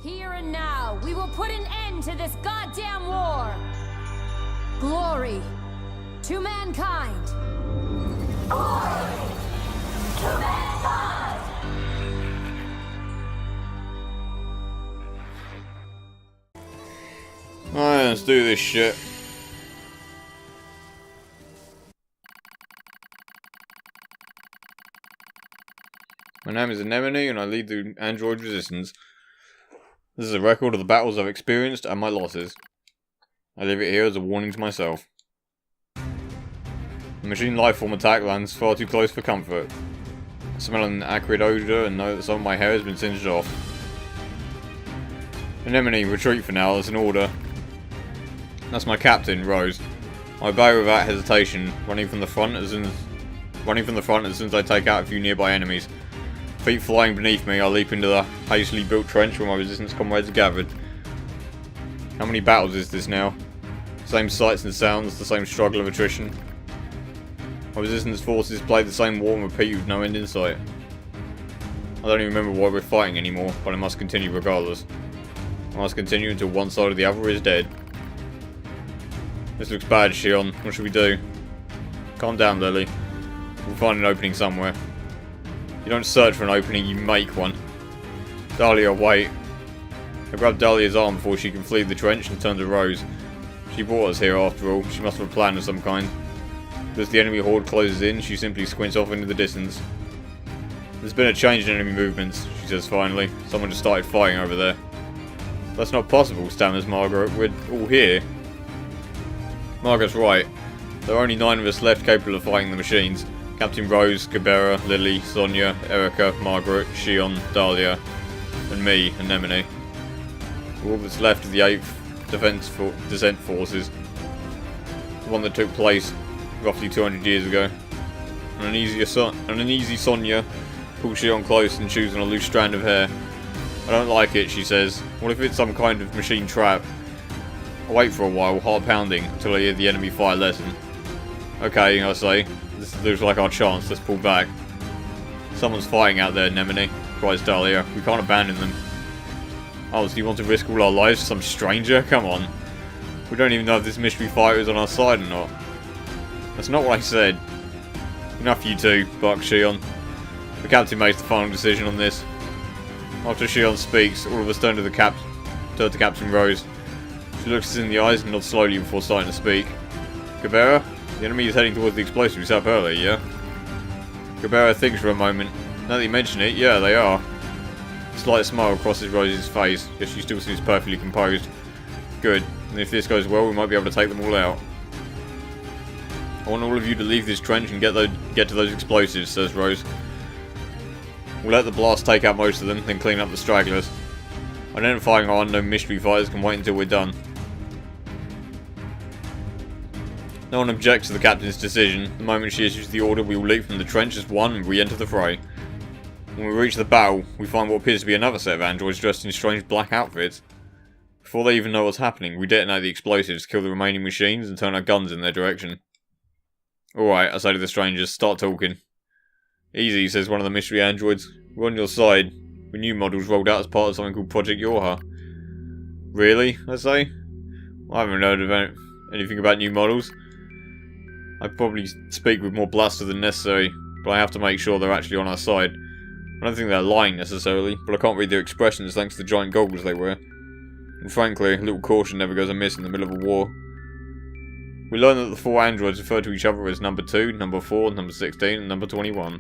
Here and now, we will put an end to this goddamn war! Glory to mankind! Glory to mankind! Alright, let's do this shit. My name is Anemone and I lead the android resistance. This is a record of the battles I've experienced and my losses. I leave it here as a warning to myself. The machine lifeform attack lands far too close for comfort. I smell an acrid odour and know that some of my hair has been singed off. Anemone, retreat for now, that's an order. That's my captain, Rose. I obey without hesitation, running from the front as soon as I take out a few nearby enemies. Feet flying beneath me, I leap into the hastily built trench where my resistance comrades are gathered. How many battles is this now? Same sights and sounds, the same struggle of attrition. My resistance forces play the same war and repeat with no end in sight. I don't even remember why we're fighting anymore, but I must continue regardless. I must continue until one side or the other is dead. This looks bad, Shion. What should we do? Calm down, Lily. We'll find an opening somewhere. You don't search for an opening, you make one. Dahlia, wait. I grab Dahlia's arm before she can flee the trench and turn to Rose. She brought us here after all, she must have a plan of some kind. As the enemy horde closes in, she simply squints off into the distance. There's been a change in enemy movements, she says finally. Someone just started fighting over there. That's not possible, stammers Margaret. We're all here. Margaret's right. There are only 9 of us left capable of fighting the machines. Captain Rose, Gabera, Lily, Sonia, Erica, Margaret, Shion, Dahlia, and me, Anemone. All that's left of the 8th Descent Forces. The one that took place roughly 200 years ago. An uneasy Sonia pulls Shion close and chews on a loose strand of hair. I don't like it, she says. What if it's some kind of machine trap? I wait for a while, heart pounding, until I hear the enemy fire lessen. Okay, I say. This looks like our chance, let's pull back. Someone's fighting out there, Anemone, cries Dahlia. We can't abandon them. Oh, so you want to risk all our lives for some stranger? Come on. We don't even know if this mystery fighter is on our side or not. That's not what I said. Enough you two, barks Shion. The captain makes the final decision on this. After Shion speaks, all of us turn to Captain Rose. She looks us in the eyes and nods slowly before starting to speak. Gabera? The enemy is heading towards the explosives we set up earlier, yeah? Gabera thinks for a moment. Now that you mention it, yeah, they are. A slight smile crosses Rose's face, yet she still seems perfectly composed. Good, and if this goes well, we might be able to take them all out. I want all of you to leave this trench and get to those explosives, says Rose. We'll let the blast take out most of them, then clean up the stragglers. Identifying our unknown mystery fighters can wait until we're done. No one objects to the captain's decision. The moment she issues the order, we will leap from the trench as one and re-enter the fray. When we reach the battle, we find what appears to be another set of androids dressed in strange black outfits. Before they even know what's happening, we detonate the explosives, kill the remaining machines, and turn our guns in their direction. Alright, I say to the strangers, start talking. Easy, says one of the mystery androids. We're on your side. We're new models rolled out as part of something called Project Yorha. Really? I say. Well, I haven't heard of anything about new models. I probably speak with more bluster than necessary, but I have to make sure they're actually on our side. I don't think they're lying necessarily, but I can't read their expressions thanks to the giant goggles they wear. And frankly, a little caution never goes amiss in the middle of a war. We learn that the 4 androids refer to each other as number 2, number 4, number 16, and number 21.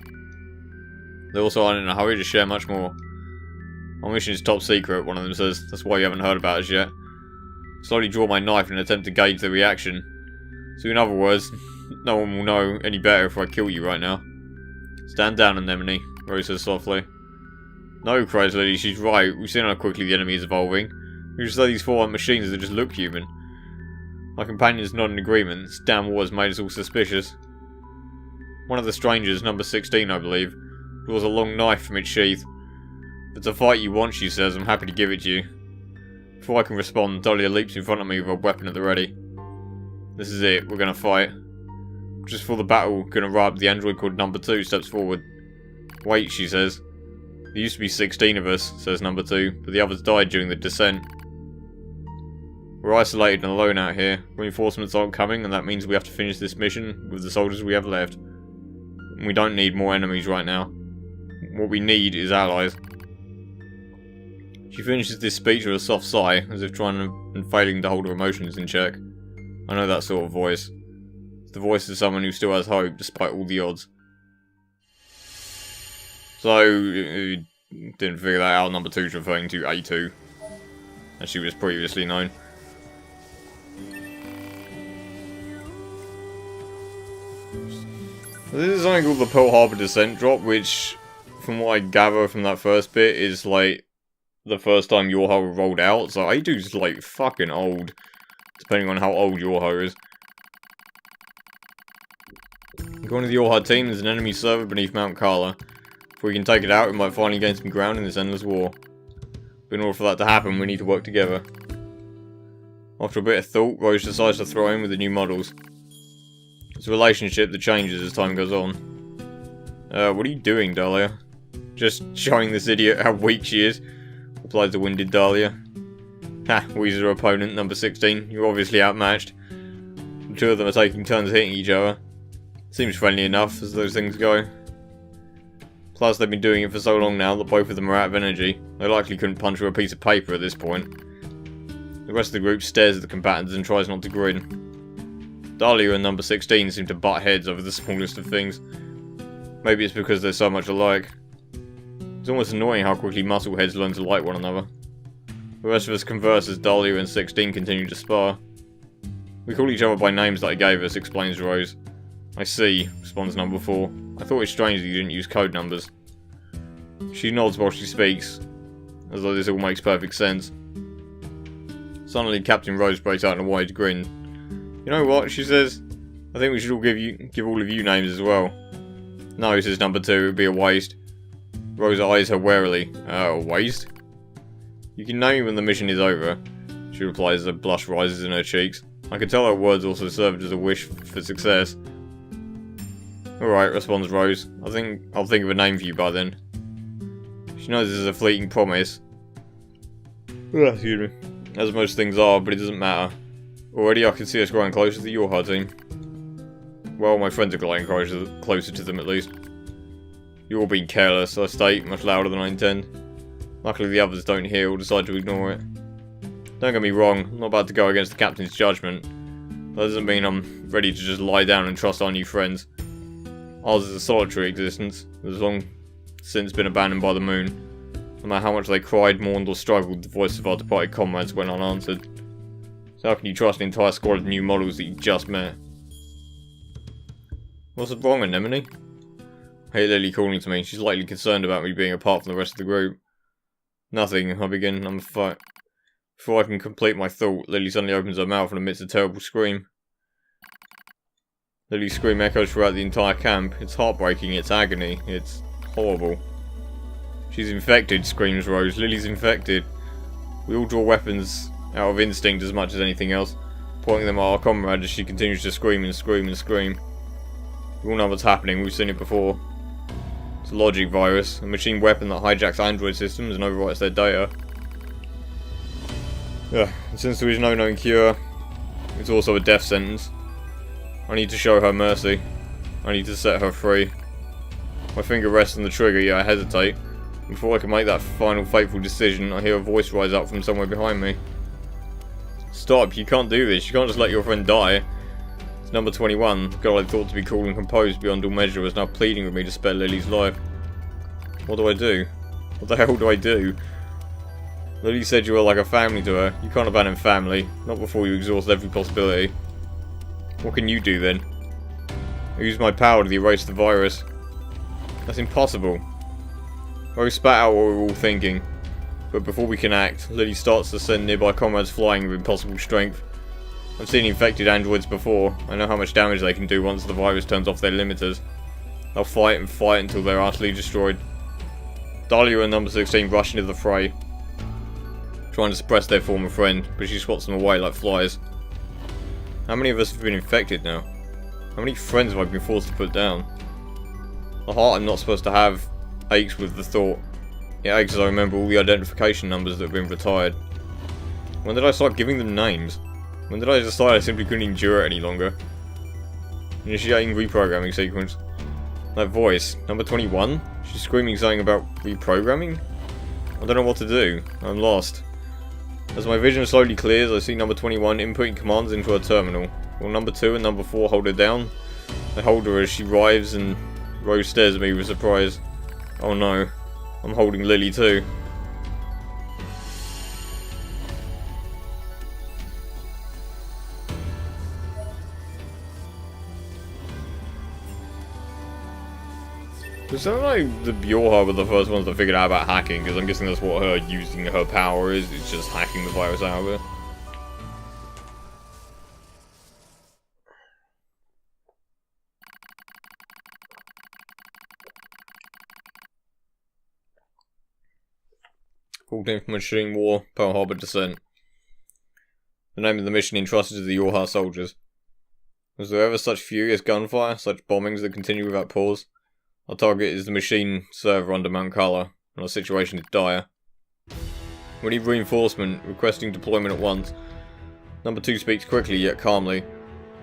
They also aren't in a hurry to share much more. Our mission is top secret, one of them says. That's why you haven't heard about us yet. I slowly draw my knife in an attempt to gauge their reaction. So in other words, no one will know any better if I kill you right now. Stand down, Anemone, Rose says softly. No, cries Lily, she's right. We've seen how quickly the enemy is evolving. We just say these 4 aren't machines that just look human. My companions nod in agreement. This damn war has made us all suspicious. One of the strangers, number 16 I believe, draws a long knife from its sheath. If it's a fight you want, she says, I'm happy to give it to you. Before I can respond, Dahlia leaps in front of me with a weapon at the ready. This is it, we're gonna fight. Just before the battle gonna erupt, the android called number 2 steps forward. Wait, she says. There used to be 16 of us, says number 2, but the others died during the descent. We're isolated and alone out here. Reinforcements aren't coming, and that means we have to finish this mission with the soldiers we have left. And we don't need more enemies right now. What we need is allies. She finishes this speech with a soft sigh, as if trying and failing to hold her emotions in check. I know that sort of voice. It's the voice of someone who still has hope, despite all the odds. So, you didn't figure that out, number 2 is referring to A2, as she was previously known. This is something called the Pearl Harbor Descent Drop, which, from what I gather from that first bit, is like the first time Yorho rolled out. So A2's like fucking old, depending on how old Yorho is. According to the Yorho team, there's an enemy server beneath Mount Kala. If we can take it out, we might finally gain some ground in this endless war. But in order for that to happen, we need to work together. After a bit of thought, Rose decides to throw in with the new models. It's a relationship that changes as time goes on. What are you doing, Dahlia? Just showing this idiot how weak she is, replies the winded Dahlia. Ha, wheezes her opponent, number 16. You're obviously outmatched. The two of them are taking turns hitting each other. Seems friendly enough, as those things go. Plus, they've been doing it for so long now that both of them are out of energy. They likely couldn't punch through a piece of paper at this point. The rest of the group stares at the combatants and tries not to grin. Dahlia and number 16 seem to butt heads over the smallest of things. Maybe it's because they're so much alike. It's almost annoying how quickly muscle heads learn to like one another. The rest of us converse as Dahlia and 16 continue to spar. We call each other by names that I gave us, explains Rose. I see, responds number 4. I thought it strange that you didn't use code numbers. She nods while she speaks, as though this all makes perfect sense. Suddenly, Captain Rose breaks out in a wide grin. You know what, she says, I think we should all give all of you names as well. No, says number 2, it would be a waste. Rose eyes her warily. A waste? You can name me when the mission is over, she replies as a blush rises in her cheeks. I can tell her words also served as a wish for success. Alright, responds Rose. I'll think of a name for you by then. She knows this is a fleeting promise. Excuse me. As most things are, but it doesn't matter. Already I can see us growing closer to the Yorha team. Well, my friends are growing closer to them at least. You're all being careless, I state, much louder than I intend. Luckily the others don't hear or decide to ignore it. Don't get me wrong, I'm not about to go against the captain's judgment. That doesn't mean I'm ready to just lie down and trust our new friends. Ours is a solitary existence, that has long since been abandoned by the moon. No matter how much they cried, mourned or struggled, the voice of our departed comrades went unanswered. So how can you trust an entire squad of new models that you just met? What's wrong, Anemone? I hear Lily calling to me. She's likely concerned about me being apart from the rest of the group. Nothing, I begin. I'm a fight. Before I can complete my thought, Lily suddenly opens her mouth and emits a terrible scream. Lily's scream echoes throughout the entire camp. It's heartbreaking, it's agony, it's horrible. She's infected, screams Rose. Lily's infected. We all draw weapons out of instinct as much as anything else, pointing them at our comrade as she continues to scream and scream and scream. We all know what's happening, we've seen it before. It's a logic virus, a machine weapon that hijacks android systems and overwrites their data. And since there is no known cure, it's also a death sentence. I need to show her mercy. I need to set her free. My finger rests on the trigger, yet I hesitate. Before I can make that final fateful decision, I hear a voice rise up from somewhere behind me. Stop, you can't do this, you can't just let your friend die. It's number 21, the girl I thought to be cool and composed beyond all measure was now pleading with me to spare Lily's life. What do I do? What the hell do I do? Lily said you were like a family to her. You can't abandon family, not before you exhaust every possibility. What can you do then? I use my power to erase the virus. That's impossible. Rose spat out what we were all thinking. But before we can act, Lily starts to send nearby comrades flying with impossible strength. I've seen infected androids before. I know how much damage they can do once the virus turns off their limiters. They'll fight and fight until they're utterly destroyed. Dahlia and number 16 rush into the fray, trying to suppress their former friend, but she swats them away like flies. How many of us have been infected now? How many friends have I been forced to put down? The heart I'm not supposed to have aches with the thought. Yeah, because I remember all the identification numbers that have been retired. When did I start giving them names? When did I decide I simply couldn't endure it any longer? Initiating reprogramming sequence. That voice, number 21? She's screaming something about reprogramming? I don't know what to do. I'm lost. As my vision slowly clears, I see number 21 inputting commands into her terminal. While number 2 and number 4 hold her down, I hold her as she writhes and Rose stares at me with surprise. Oh no, I'm holding Lily too. So like the Bjorha were the first ones that figured out about hacking, because I'm guessing that's what her using her power is, it's just hacking the virus out of her. Called Machine War, Pearl Harbor Descent. The name of the mission entrusted to the Yorha soldiers. Was there ever such furious gunfire, such bombings that continue without pause? Our target is the machine server under Mount Kala, and our situation is dire. We need reinforcement, requesting deployment at once. Number 2 speaks quickly yet calmly,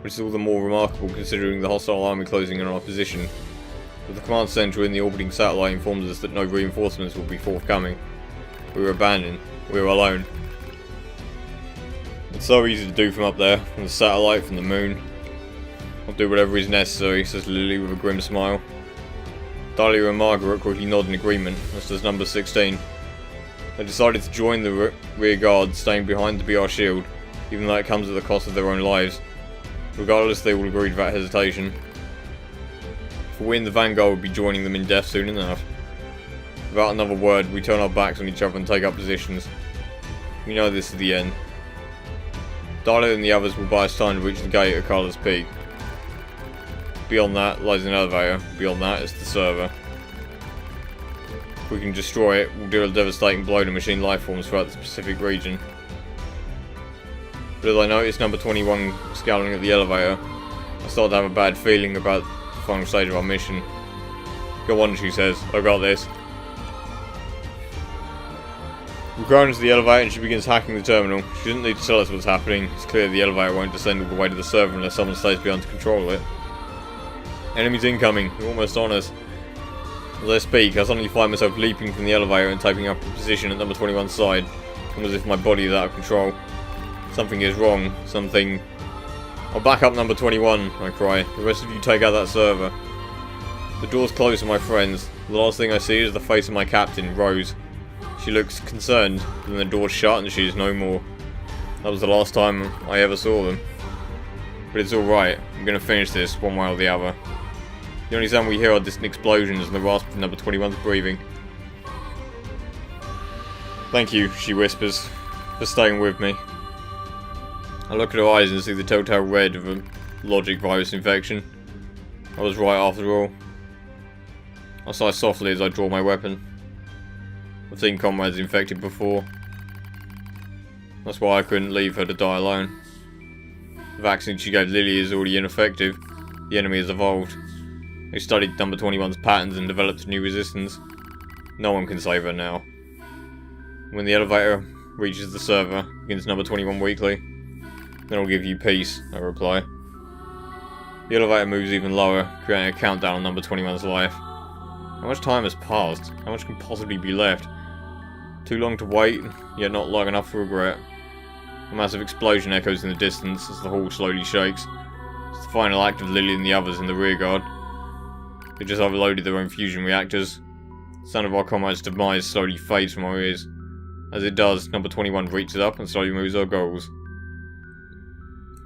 which is all the more remarkable considering the hostile army closing in on our position. But the command center in the orbiting satellite informs us that no reinforcements will be forthcoming. We were abandoned. We were alone. It's so easy to do from up there, from the satellite, from the moon. I'll do whatever is necessary, says Lily with a grim smile. Dahlia and Margaret quickly nod in agreement, as does number 16. They decided to join the rear guard, staying behind to be our shield, even though it comes at the cost of their own lives. Regardless, they all agreed without hesitation. For we and the Vanguard would be joining them in death soon enough. Without another word, we turn our backs on each other and take up positions. We know this is the end. Dahlia and the others will buy us time to reach the gate at Kala's Peak. Beyond that lies an elevator, beyond that is the server. If we can destroy it, we'll deal a devastating blow to machine lifeforms throughout the Pacific region. But as I notice number 21 scowling at the elevator, I start to have a bad feeling about the final stage of our mission. Go on, she says, I got this. We go into the elevator and she begins hacking the terminal. She doesn't need to tell us what's happening. It's clear the elevator won't descend all the way to the server unless someone stays behind to control it. Enemies incoming, they're almost on us. As I speak, I suddenly find myself leaping from the elevator and taking up a position at number 21's side, almost as if my body is out of control. Something is wrong, something... I'll back up number 21, I cry. The rest of you take out that server. The door's closed on my friends. The last thing I see is the face of my captain, Rose. She looks concerned, then the door's shut and she is no more. That was the last time I ever saw them. But it's alright, I'm gonna finish this one way or the other. The only sound we hear are distant explosions and the rasp of number 21's breathing. Thank you, she whispers, for staying with me. I look at her eyes and see the telltale red of a logic virus infection. I was right after all. I sigh softly as I draw my weapon. I've seen comrades infected before. That's why I couldn't leave her to die alone. The vaccine she gave Lily is already ineffective. The enemy has evolved. They studied number 21's patterns and developed a new resistance. No one can save her now. When the elevator reaches the server, begins number 21 weekly. Then I'll give you peace, I reply. The elevator moves even lower, creating a countdown on number 21's life. How much time has passed? How much can possibly be left? Too long to wait, yet not long enough for regret. A massive explosion echoes in the distance as the hall slowly shakes. It's the final act of Lily and the others in the rear guard. They just overloaded their own fusion reactors. The sound of our comrades' demise slowly fades from our ears. As it does, number 21 reaches up and slowly moves our goals.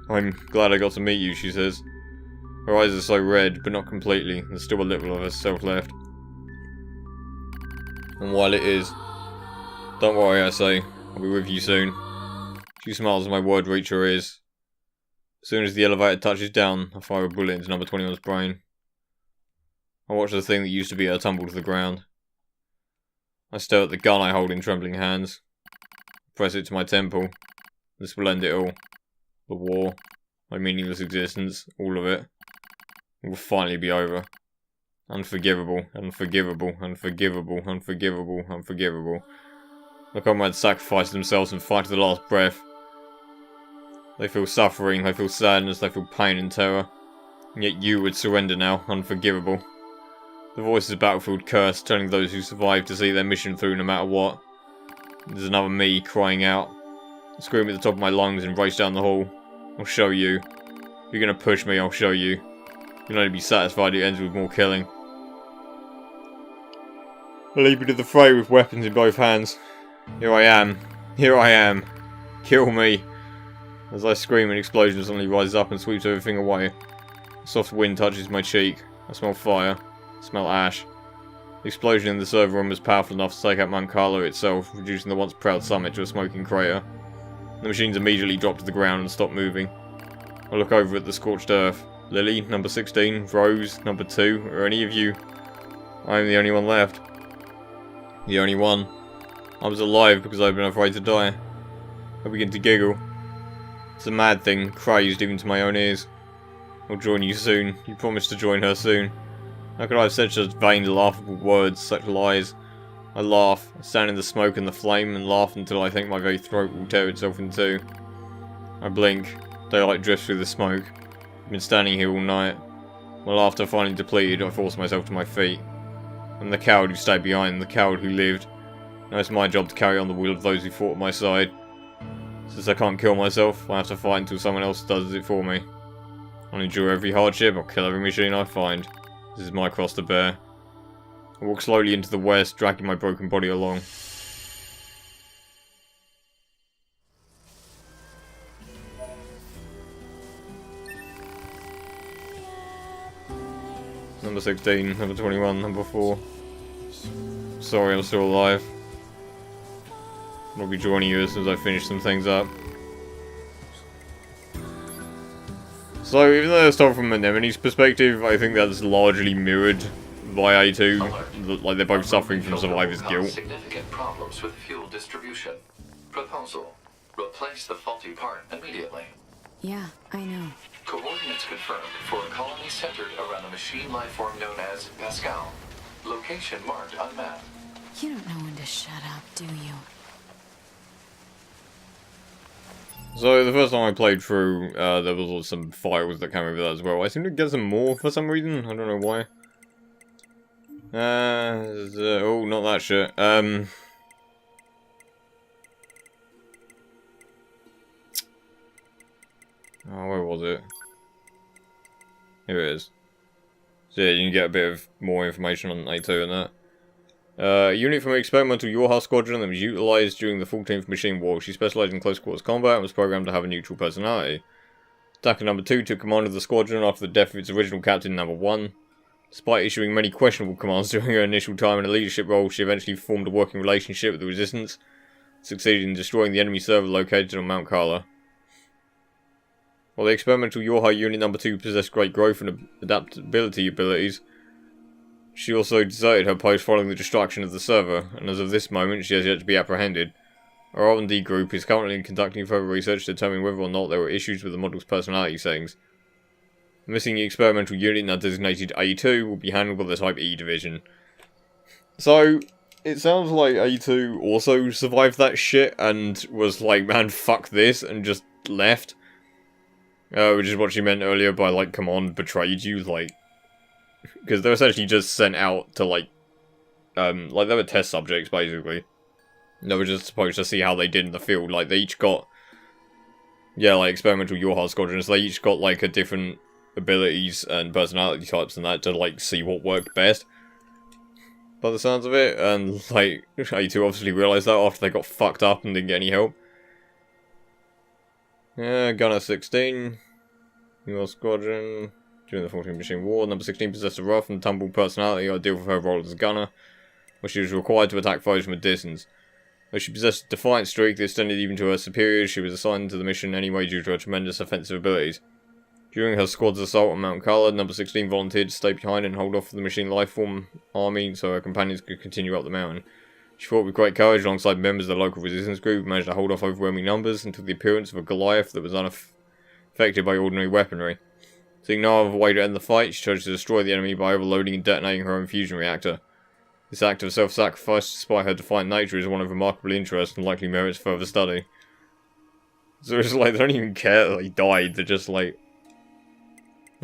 I'm glad I got to meet you, she says. Her eyes are so red, but not completely. There's still a little of herself left. And while it is, don't worry, I say. I'll be with you soon. She smiles as my words reach her ears. As soon as the elevator touches down, I fire a bullet into number 21's brain. I watch the thing that used to be her tumble to the ground. I stare at the gun I hold in trembling hands. Press it to my temple. This will end it all. The war, my meaningless existence, all of it. It will finally be over. Unforgivable, unforgivable, unforgivable, unforgivable, unforgivable. My comrades sacrifice themselves and fight to the last breath. They feel suffering, they feel sadness, they feel pain and terror. And yet you would surrender now, unforgivable. The voice is a battlefield curse, telling those who survive to see their mission through no matter what. There's another me crying out. I scream at the top of my lungs and race down the hall. I'll show you. If you're gonna push me, I'll show you. You'll only be satisfied it ends with more killing. I leap into the fray with weapons in both hands. Here I am. Here I am. Kill me. As I scream, an explosion suddenly rises up and sweeps everything away. A soft wind touches my cheek. I smell fire. I smell ash. The explosion in the server room was powerful enough to take out Mount Carlo itself, reducing the once proud summit to a smoking crater. The machines immediately dropped to the ground and stopped moving. I look over at the scorched earth. Lily, number 16, Rose, number 2, are any of you? I am the only one left. The only one. I was alive because I've been afraid to die. I begin to giggle. It's a mad thing, crazed even to my own ears. I'll join you soon. You promised to join her soon. How could I have said such vain, laughable words, such lies? I laugh, stand in the smoke and the flame, and laugh until I think my very throat will tear itself in two. I blink. Daylight drifts through the smoke. I've been standing here all night. My laughter finally depleted, I force myself to my feet. I'm the coward who stayed behind, the coward who lived. Now it's my job to carry on the will of those who fought at my side. Since I can't kill myself, I have to fight until someone else does it for me. I'll endure every hardship, I'll kill every machine I find. This is my cross to bear. I walk slowly into the west, dragging my broken body along. Number 16, number 21, number 4. Sorry, I'm still alive. I'll be joining you as soon as I finish some things up. So, even though it's told from Anemone's perspective, I think that's largely mirrored by A2. Like, they're both suffering from survivor's guilt. Significant problems with fuel distribution. Proposal: replace the faulty part immediately. Yeah, I know. Coordinates confirmed for a colony centered around a machine life form known as Pascal. Location marked on map. You don't know when to shut up, do you? So, the first time I played through, there was some files that came over that as well. I seem to get some more for some reason. I don't know why. Oh, not that shit. Oh, where was it? Here it is. So yeah, you can get a bit of more information on A2 and that. Unit from an experimental Yorha squadron that was utilised during the 14th Machine War. She specialised in close quarters combat and was programmed to have a neutral personality. Attacker number 2 took command of the squadron after the death of its original captain, number 1. Despite issuing many questionable commands during her initial time in a leadership role, she eventually formed a working relationship with the Resistance, succeeded in destroying the enemy server located on Mount Carla. While the experimental Yorha unit number 2 possessed great growth and adaptability abilities, she also deserted her post following the destruction of the server, and as of this moment she has yet to be apprehended. Our R&D group is currently conducting further research to determine whether or not there were issues with the model's personality settings. The missing experimental unit, now designated A2, will be handled by the Type E division. So, it sounds like A2 also survived that shit and was like, man, fuck this, and just left. Which is what she meant earlier by, like, command betrayed you, like... Because they're essentially just sent out to, like, they were test subjects, basically. They were just supposed to see how they did in the field. Like, they each got, yeah, like, experimental Yorha squadrons. They each got, like, a different abilities and personality types and that to, like, see what worked best. By the sounds of it. And, like, A2 obviously realised that after they got fucked up and didn't get any help. Yeah, Gunner 16. Your squadron. During the 14th Machine War, number 16 possessed a rough and tumble personality ideal for her role as a gunner, where she was required to attack foes from a distance. Though she possessed a defiant streak that extended even to her superiors, she was assigned to the mission anyway due to her tremendous offensive abilities. During her squad's assault on Mount Carla, number 16 volunteered to stay behind and hold off the machine lifeform army so her companions could continue up the mountain. She fought with great courage alongside members of the local resistance group, managed to hold off overwhelming numbers until the appearance of a Goliath that was unaffected by ordinary weaponry. Seeing no other way to end the fight, she chose to destroy the enemy by overloading and detonating her own fusion reactor. This act of self-sacrifice, despite her defiant nature, is one of remarkable interest and likely merits further study. So it's like, they don't even care that he died, they're just like...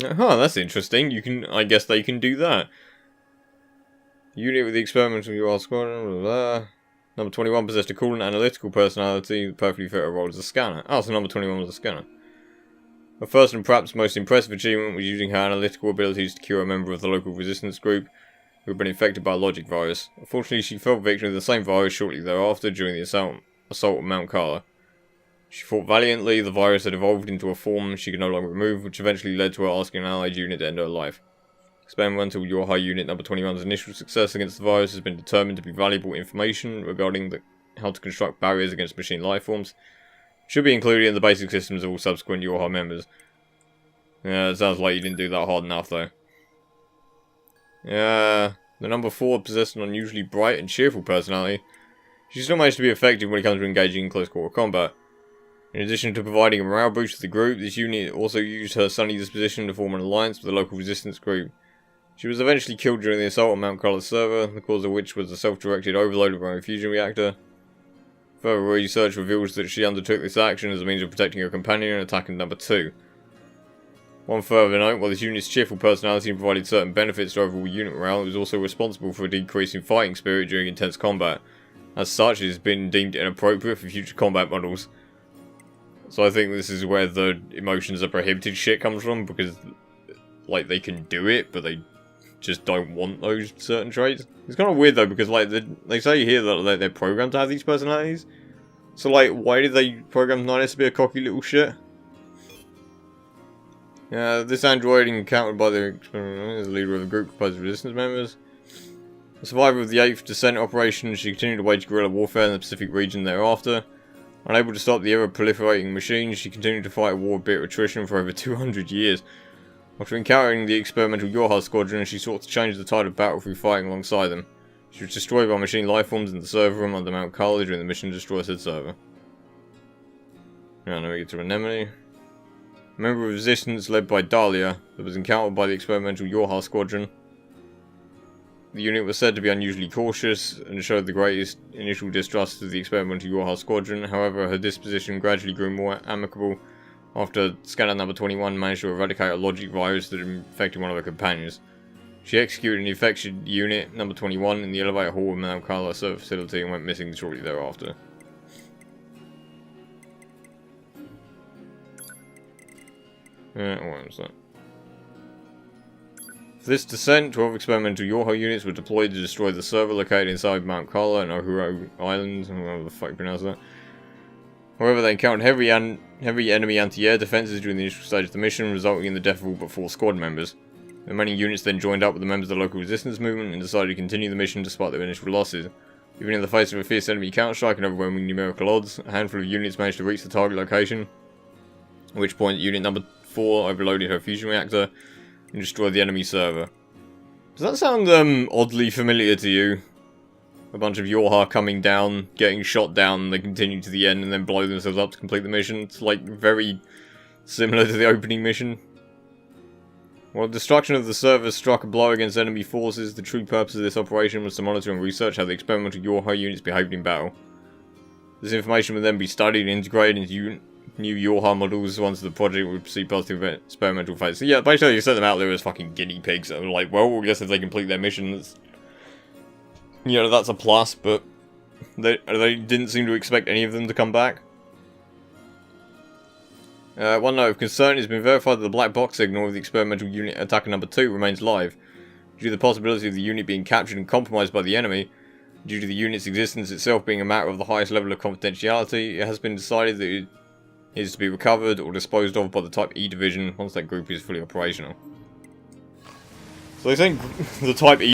Huh, that's interesting, I guess they can do that. Unit with the experimental UR squadron, blah, blah, blah. Number 21 possessed a cool and analytical personality that perfectly fit her role as a scanner. Oh, so number 21 was a scanner. Her first and perhaps most impressive achievement was using her analytical abilities to cure a member of the local resistance group who had been infected by a logic virus. Unfortunately, she fell victim to the same virus shortly thereafter during the assault on Mount Carla. She fought valiantly. The virus had evolved into a form she could no longer remove, which eventually led to her asking an allied unit to end her life. Experimental Yorha Unit number 21's initial success against the virus has been determined to be valuable information regarding how to construct barriers against machine lifeforms. Should be included in the basic systems of all subsequent Yorha members. Yeah, it sounds like you didn't do that hard enough though. Yeah, the number 4 possessed an unusually bright and cheerful personality. She still managed to be effective when it comes to engaging in close quarter combat. In addition to providing a morale boost to the group, this unit also used her sunny disposition to form an alliance with the local resistance group. She was eventually killed during the assault on Mount Carla's server, the cause of which was a self-directed overload of her own fusion reactor. Further research reveals that she undertook this action as a means of protecting her companion and attacking number 2. One further note, while this unit's cheerful personality provided certain benefits to overall unit morale, it was also responsible for a decrease in fighting spirit during intense combat. As such, it has been deemed inappropriate for future combat models. So I think this is where the emotions are prohibited shit comes from, because like they can do it, but they just don't want those certain traits. It's kind of weird though, because like they say here that they're programmed to have these personalities. So like, why did they program Ninus to be a cocky little shit? This android encountered by the experiment as the leader of a group composed of resistance members. A survivor of the 8th Descent operation, she continued to wage guerrilla warfare in the Pacific region thereafter. Unable to stop the ever-proliferating machines, she continued to fight a war of bitter attrition for over 200 years. After encountering the experimental Yorha squadron, she sought to change the tide of battle through fighting alongside them. She was destroyed by machine lifeforms in the server room under Mount Carla during the mission to destroy said server. Now we get to Anemone. A member of resistance led by Dahlia that was encountered by the experimental Yorha squadron. The unit was said to be unusually cautious and showed the greatest initial distrust of the experimental Yorha squadron. However, her disposition gradually grew more amicable after scanner number 21 managed to eradicate a logic virus that had infected one of her companions. She executed an infected unit, number 21, in the elevator hall of Mount Carla server facility and went missing shortly thereafter. What was that? For this descent, 12 experimental Yorha units were deployed to destroy the server located inside Mount Carla and Ohuro Island, however the fuck you pronounce that. However, they encountered heavy enemy anti-air defences during the initial stage of the mission, resulting in the death of all but 4 squad members. The remaining units then joined up with the members of the local resistance movement and decided to continue the mission despite their initial losses. Even in the face of a fierce enemy counterstrike and overwhelming numerical odds, a handful of units managed to reach the target location, at which point unit number 4 overloaded her fusion reactor and destroyed the enemy server. Does that sound oddly familiar to you? A bunch of Yorha coming down, getting shot down, and they continue to the end and then blow themselves up to complete the mission. It's like very similar to the opening mission. While destruction of the server struck a blow against enemy forces, the true purpose of this operation was to monitor and research how the experimental Yorha units behaved in battle. This information would then be studied and integrated into new Yorha models once the project would proceed past the experimental phase. So yeah, basically you set them out there as fucking guinea pigs that were like, well, I guess if they complete their mission, that's, you know, that's a plus, but they didn't seem to expect any of them to come back. One note of concern has been verified that the black box signal of the experimental unit attacker number 2 remains live. Due to the possibility of the unit being captured and compromised by the enemy, due to the unit's existence itself being a matter of the highest level of confidentiality, it has been decided that it is to be recovered or disposed of by the Type E division once that group is fully operational. So they think the Type E